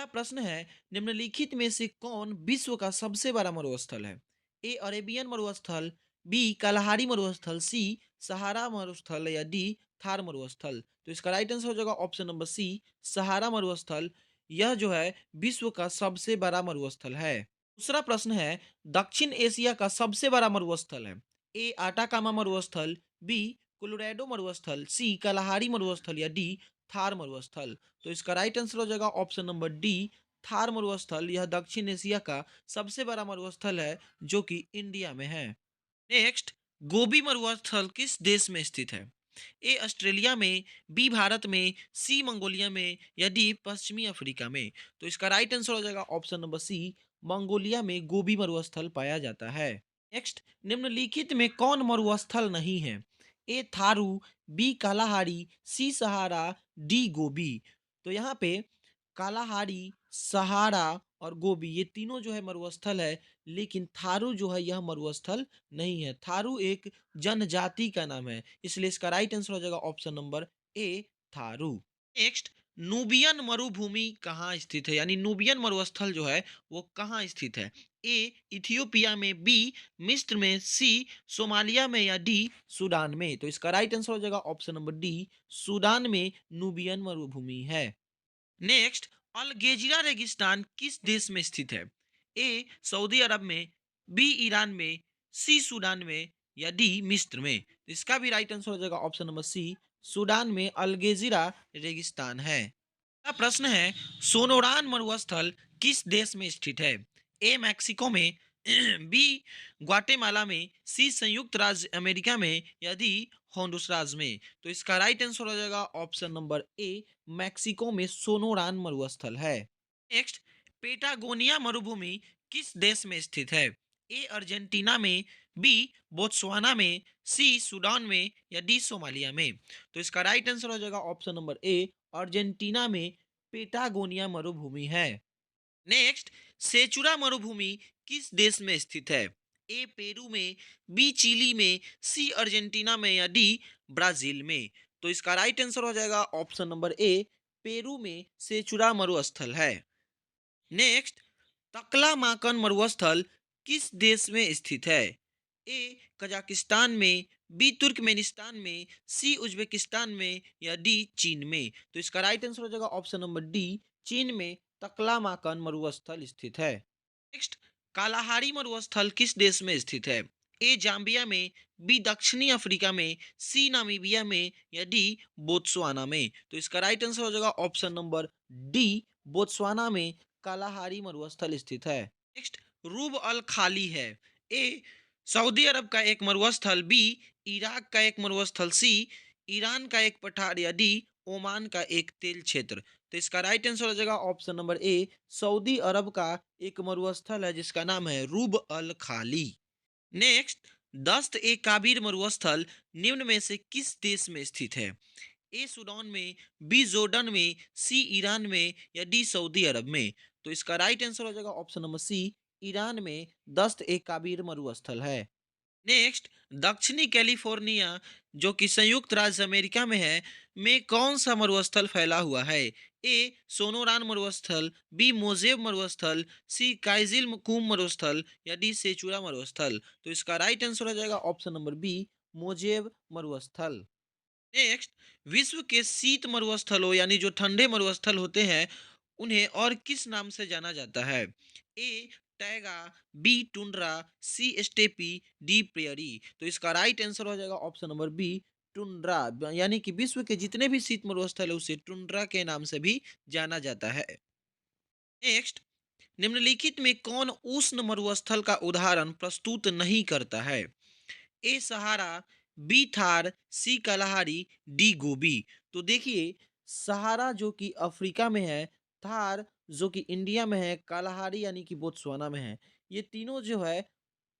पहला प्रश्न है, निम्नलिखित में से कौन विश्व का सबसे बड़ा मरुस्थल है? ए अरेबियन मरुस्थल, बी kalahari मरुस्थल, सी सहारा मरुस्थल या डी थार मरुस्थल। तो इसका राइट आंसर हो जाएगा ऑप्शन नंबर सी सहारा मरुस्थल। यह जो है विश्व का सबसे बड़ा मरुस्थल है। दूसरा प्रश्न है, दक्षिण एशिया का सबसे बड़ा मरुस्थल है? ए आटाकामा मरुस्थल, बी कोलोराडो मरुस्थल, सी kalahari मरुस्थल या डी थार मरुस्थल। तो इसका राइट आंसर हो जाएगा ऑप्शन नंबर डी थार मरुस्थल। यह दक्षिण एशिया का सबसे बड़ा मरुस्थल है जो कि इंडिया में है। नेक्स्ट, गोबी मरुस्थल किस देश में स्थित है? ए ऑस्ट्रेलिया में, बी भारत में, सी मंगोलिया में या डी पश्चिमी अफ्रीका में। तो इसका राइट आंसर हो जाएगा ऑप्शन नंबर सी मंगोलिया में गोबी मरुस्थल पाया जाता है। नेक्स्ट, निम्नलिखित में कौन मरुस्थल नहीं है? ए थारू, बी कालाहारी, सी सहारा, डी गोबी। तो यहाँ पे कालाहारी, सहारा और गोबी ये तीनों जो है मरुस्थल है, लेकिन थारू जो है यह मरुस्थल नहीं है। थारू एक जनजाति का नाम है, इसलिए इसका राइट आंसर हो जाएगा option number A Tharu. Next, Nubian मरुभूमि कहाँ स्थित है, यानी नूबियन मरुस्थल जो है वो कहाँ स्थित है? ए इथियोपिया में, बी मिस्र में, सी सोमालिया में या डी सूडान में। तो इसका राइट आंसर हो जाएगा ऑप्शन नंबर डी सूडान में नूबियन मरुभूमि है। नेक्स्ट, अलगेजिरा रेगिस्तान किस देश में स्थित है? ए सऊदी अरब में, बी ईरान में, सी सूडान में या डी मिस्र में। तो इसका भी राइट आंसर हो जाएगा ऑप्शन नंबर सी सूडान में अलगेजिरा रेगिस्तान है। अगला प्रश्न है, सोनोरान मरुस्थल किस देश में स्थित है? ए मैक्सिको में, बी ग्वाटेमाला में, सी संयुक्त राज्य अमेरिका में या डी होंडुरास में। तो इसका राइट आंसर हो जाएगा ऑप्शन नंबर ए मैक्सिको में सोनोरान मरुस्थल है। नेक्स्ट, पेटागोनिया मरुभूमि किस देश में स्थित है? ए अर्जेंटीना में, बी बोत्सवाना में, सी सूडान में या डी सोमालिया में। तो इसका राइट आंसर हो जाएगा ऑप्शन नंबर ए अर्जेंटीना में पेटागोनिया मरुभूमि है। नेक्स्ट, सेचुरा मरुभूमि किस देश में स्थित है? ए पेरू में, बी चिली में, सी अर्जेंटीना में या डी ब्राजील में। तो इसका राइट आंसर हो जाएगा ऑप्शन नंबर ए पेरू में सेचुरा मरुस्थल है। नेक्स्ट, तकलामाकन मरुस्थल किस देश में स्थित है? ए कजाकिस्तान में, बी तुर्कमेनिस्तान में, सी उज्बेकिस्तान में या डी चीन में। तो इसका राइट आंसर हो जाएगा ऑप्शन नंबर डी चीन में तकलामाकन मरुस्थल स्थित है। नेक्स्ट, कालाहारी मरुस्थल किस देश में स्थित है? ए जाम्बिया में, बी दक्षिणी अफ्रीका में, सी नामीबिया में या डी बोत्सवाना में। तो इसका राइट आंसर हो जाएगा ऑप्शन नंबर डी बोत्सवाना में कालाहारी मरुस्थल स्थित है। नेक्स्ट, रूब अल खाली है। ए सऊदी अरब का एक मरुस्थल, बी इराक का एक मरुस्थल, सी ईरान का एक पठार या डी ओमान का एक तेल क्षेत्र। तो इसका राइट आंसर हो जाएगा ऑप्शन नंबर ए सऊदी अरब का एक मरुस्थल है जिसका नाम है रूब अल खाली। नेक्स्ट, दस्त ए काबिर मरुस्थल निम्न में से किस देश में स्थित है? ए सूडान में, बी जॉर्डन में, सी ईरान में या डी सऊदी अरब में। तो इसका राइट आंसर हो जाएगा ऑप्शन नंबर सी ईरान में दस्त ए काबिर मरुस्थल है। नेक्स्ट, दक्षिणी कैलिफोर्निया जो कि संयुक्त राज्य अमेरिका में है, में कौन सा मरुस्थल फैला हुआ है? ए सोनोरान मरुस्थल, बी मोजेब मरुस्थल, सी काइजिल कुम मरुस्थल या डी सेचुरा मरुस्थल। तो इसका राइट आंसर हो जाएगा ऑप्शन नंबर बी मोजेब मरुस्थल। नेक्स्ट, विश्व के शीत मरुस्थलों यानी जो ठंडे मरुस्थल होते हैं उन्हें और किस नाम से जाना जाता है? ए टैगा, बी टुंड्रा, सी स्टेपी, डी प्रेयरी। तो इसका राइट आंसर हो जाएगा ऑप्शन नंबर बी टुंड्रा। यानी कि विश्व के जितने भी शीत मरुस्थल है उसे टुंड्रा के नाम से भी जाना जाता है। नेक्स्ट, निम्नलिखित में कौन उष्ण मरुस्थल का उदाहरण प्रस्तुत नहीं करता है? ए सहारा, बी थार, सी कलाहारी, डी गोबी। तो देखिए, सहारा जो कि अफ्रीका में है, थार जो कि इंडिया में है, कालाहारी यानी कि बोत्सवाना में है। ये तीनों जो है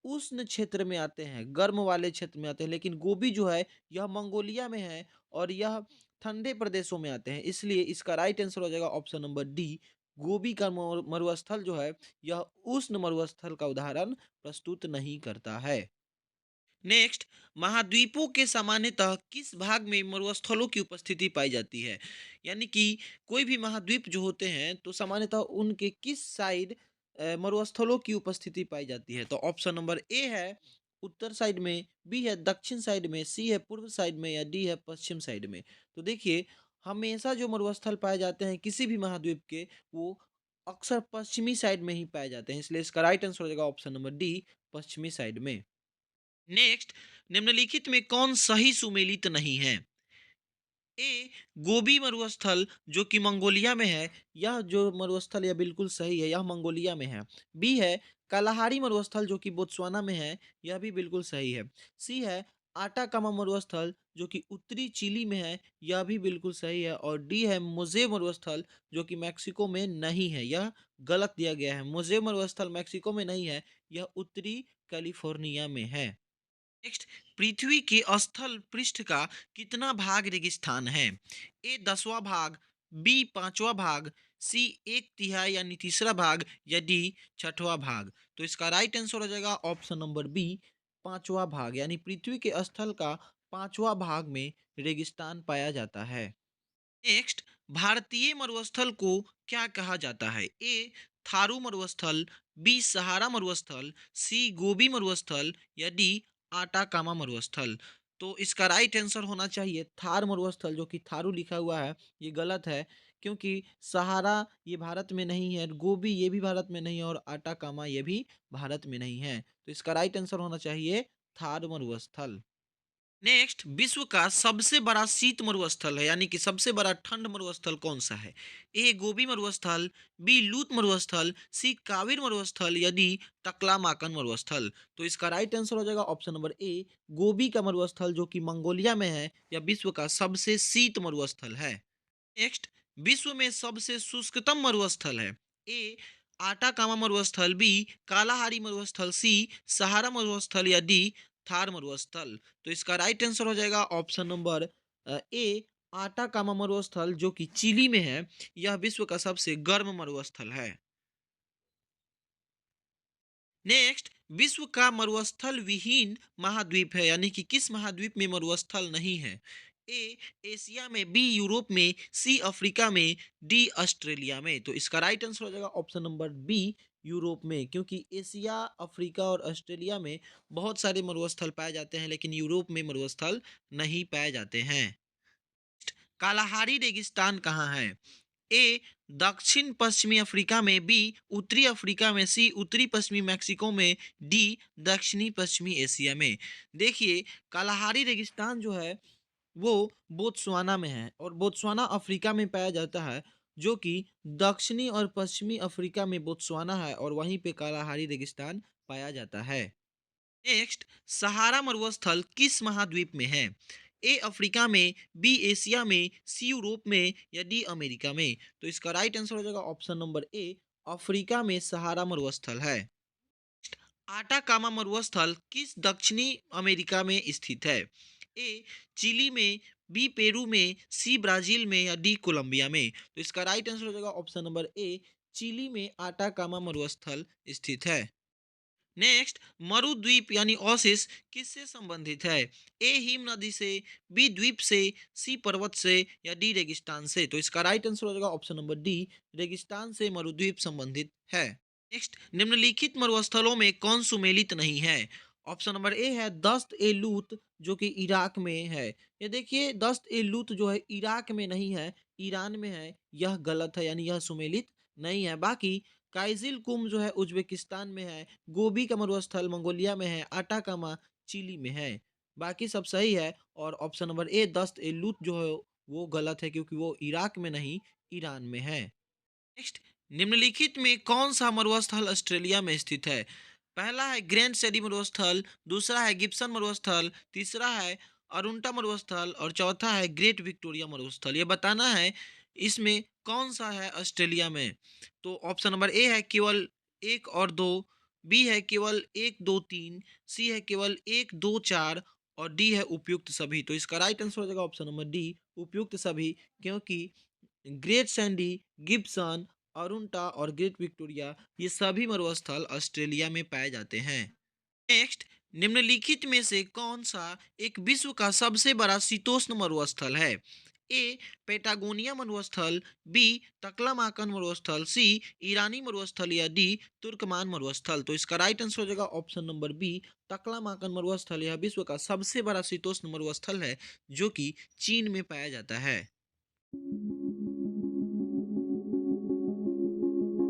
उष्ण क्षेत्र में आते हैं, गर्म वाले क्षेत्र में आते हैं, लेकिन गोबी जो है यह मंगोलिया में है और यह ठंडे प्रदेशों में आते हैं। इसलिए इसका राइट आंसर हो जाएगा ऑप्शन नंबर डी गोबी का मरुस्थल जो है यह उष्ण मरुस्थल का उदाहरण प्रस्तुत नहीं करता है। नेक्स्ट, महाद्वीपों के सामान्यतः किस भाग में मरुस्थलों की उपस्थिति पाई जाती है? यानी कि कोई भी महाद्वीप जो होते हैं तो सामान्यतः उनके किस साइड मरुस्थलों की उपस्थिति पाई जाती है? तो ऑप्शन नंबर ए है उत्तर साइड में, बी है दक्षिण साइड में, सी है पूर्व साइड में या डी है पश्चिम साइड में। तो देखिए, हमेशा जो मरुस्थल पाए जाते हैं किसी भी महाद्वीप के, वो अक्सर पश्चिमी साइड में ही पाए जाते हैं, इसलिए इसका राइट आंसर हो जाएगा ऑप्शन नंबर डी, पश्चिमी साइड में। नेक्स्ट, निम्नलिखित में कौन सही सुमेलित नहीं है? ए गोबी मरुस्थल जो कि मंगोलिया में है, यह जो मरुस्थल यह बिल्कुल सही है, यह मंगोलिया में है। बी है कालाहारी मरुस्थल जो कि बोत्सवाना में है, यह भी बिल्कुल सही है। सी है आटाकामा मरुस्थल जो कि उत्तरी चिली में है, यह भी बिल्कुल सही है। और डी है मोजे मरुस्थल जो कि मैक्सिको में नहीं है, यह गलत दिया गया है। मोजे मरुस्थल मैक्सिको में नहीं है, यह उत्तरी कैलिफोर्निया में है। नेक्स्ट, पृथ्वी के स्थल पृष्ठ का कितना भाग रेगिस्तान है? ए 10वां भाग, बी 5वां भाग, सी एक तिहाई यानी तीसरा भाग या डी 6वां भाग। तो इसका राइट आंसर हो जाएगा ऑप्शन नंबर बी, 5वां भाग, यानी पृथ्वी के स्थल का 5वां भाग में रेगिस्तान पाया जाता है। नेक्स्ट, भारतीय मरुस्थल को क्या कहा जाता है? ए थारू मरुस्थल, बी सहारा मरुस्थल, सी गोबी मरुस्थल या डी आटाकामा मरुस्थल। तो इसका राइट आंसर होना चाहिए थार मरुस्थल जो कि थारू लिखा हुआ है, ये गलत है क्योंकि सहारा ये भारत में नहीं है, गोबी ये भी भारत में नहीं है और आटाकामा ये भी भारत में नहीं है। तो इसका राइट आंसर होना चाहिए थार मरुस्थल। नेक्स्ट, विश्व का सबसे बड़ा शीत मरुस्थल है यानी कि सबसे बड़ा ठंड मरुस्थल कौन सा है? ए गोबी मरुस्थल, बी लूत मरुस्थल, सी काविर मरुस्थल या डी तकलामाकन मरुस्थल। तो इसका राइट आंसर हो जाएगा ऑप्शन नंबर ए, गोबी का मरुस्थल जो कि मंगोलिया में है, यह विश्व का सबसे शीत मरुस्थल है। नेक्स्ट, विश्व में सबसे शुष्कतम मरुस्थल है? ए आटाकामा मरुस्थल, बी कालाहारी मरुस्थल, सी सहारा मरुस्थल या डी थार मरुस्थल। तो इसका राइट आंसर हो जाएगा ऑप्शन नंबर ए, आटाकामा मरुस्थल जो कि चिली में है, यह विश्व का सबसे गर्म मरुस्थल है। नेक्स्ट, विश्व का मरुस्थल विहीन महाद्वीप है यानी कि किस महाद्वीप में मरुस्थल नहीं है? ए एशिया में, बी यूरोप में, सी अफ्रीका में, डी ऑस्ट्रेलिया में। तो इसका राइट आंसर हो जाएगा ऑप्शन नंबर बी, यूरोप में, क्योंकि एशिया, अफ्रीका और ऑस्ट्रेलिया में बहुत सारे मरुस्थल पाए जाते हैं लेकिन यूरोप में मरुस्थल नहीं पाए जाते हैं। कालाहारी रेगिस्तान कहाँ है? ए दक्षिण पश्चिमी अफ्रीका में, बी उत्तरी अफ्रीका में, सी उत्तरी पश्चिमी मैक्सिको में, डी दक्षिणी पश्चिमी एशिया में। देखिए, कालाहारी रेगिस्तान जो है वो बोत्सवाना में है और बोत्सवाना अफ्रीका में पाया जाता है, जो कि दक्षिणी और पश्चिमी अफ्रीका में बोत्सवाना है और वहीं पे कालाहारी रेगिस्तान पाया जाता है। नेक्स्ट, सहारा मरुस्थल किस महाद्वीप में है? ए अफ्रीका में, बी एशिया में, सी यूरोप में या डी अमेरिका में। तो इसका राइट आंसर हो जाएगा ऑप्शन नंबर ए, अफ्रीका में सहारा मरुस्थल है। आटाकामा मरुस्थल किस दक्षिणी अमेरिका में स्थित है? ए चिली में, बी पेरू में, सी ब्राजील में या डी कोलंबिया में। तो इसका राइट आंसर हो जाएगा ऑप्शन नंबर ए, चिली में आटाकामा मरुस्थल स्थित है। नेक्स्ट, मरुद्वीप यानी ओसिस किससे संबंधित है? ए हिम नदी से, बी द्वीप से, सी पर्वत से या डी रेगिस्तान से। तो इसका राइट आंसर हो जाएगा ऑप्शन नंबर डी, रेगिस्तान से मरुद्वीप संबंधित है। नेक्स्ट, निम्नलिखित मरुस्थलों में कौन सुमेलित नहीं है? ऑप्शन नंबर ए है दस्त ए लूत जो कि इराक में है। ये देखिए, दस्त ए लूत जो है इराक में नहीं है, ईरान में है, यह गलत है यानी यह सुमेलित नहीं है। बाकी काइजिल कुम जो है उज्बेकिस्तान में है, गोबी का मरुस्थल मंगोलिया में है, आटाकामा चिली में है। बाकी सब सही है और ऑप्शन नंबर ए दस्त ए लूत जो है वो गलत है क्योंकि वो इराक में नहीं, ईरान में है। नेक्स्ट, निम्नलिखित में कौन सा मरुस्थल ऑस्ट्रेलिया में स्थित है? पहला है ग्रैंड सैडी मरुस्थल, दूसरा है गिब्सन मरुस्थल, तीसरा है अरुंटा मरुस्थल और चौथा है ग्रेट विक्टोरिया मरुस्थल। ये बताना है इसमें कौन सा है ऑस्ट्रेलिया में। तो ऑप्शन नंबर ए है केवल एक और दो, बी है केवल एक दो तीन, सी है केवल एक दो चार और डी है उपयुक्त सभी। तो इसका राइट आंसर हो जाएगा ऑप्शन नंबर डी, उपयुक्त सभी, क्योंकि ग्रेट सैंडी, गिब्सन, अरुंटा और ग्रेट विक्टोरिया ये सभी मरुस्थल ऑस्ट्रेलिया में पाए जाते हैं। नेक्स्ट, निम्नलिखित में से कौन सा एक विश्व का सबसे बड़ा शीतोष्ण मरुस्थल है? ए पेटागोनिया मरुस्थल, बी तकलामाकन मरुस्थल, सी ईरानी मरुस्थल या डी तुर्कमान मरुस्थल। तो इसका राइट आंसर हो जाएगा ऑप्शन नंबर बी तकलामाकन मरुस्थल। यह विश्व का सबसे बड़ा शीतोष्ण मरुस्थल है जो कि चीन में पाया जाता है।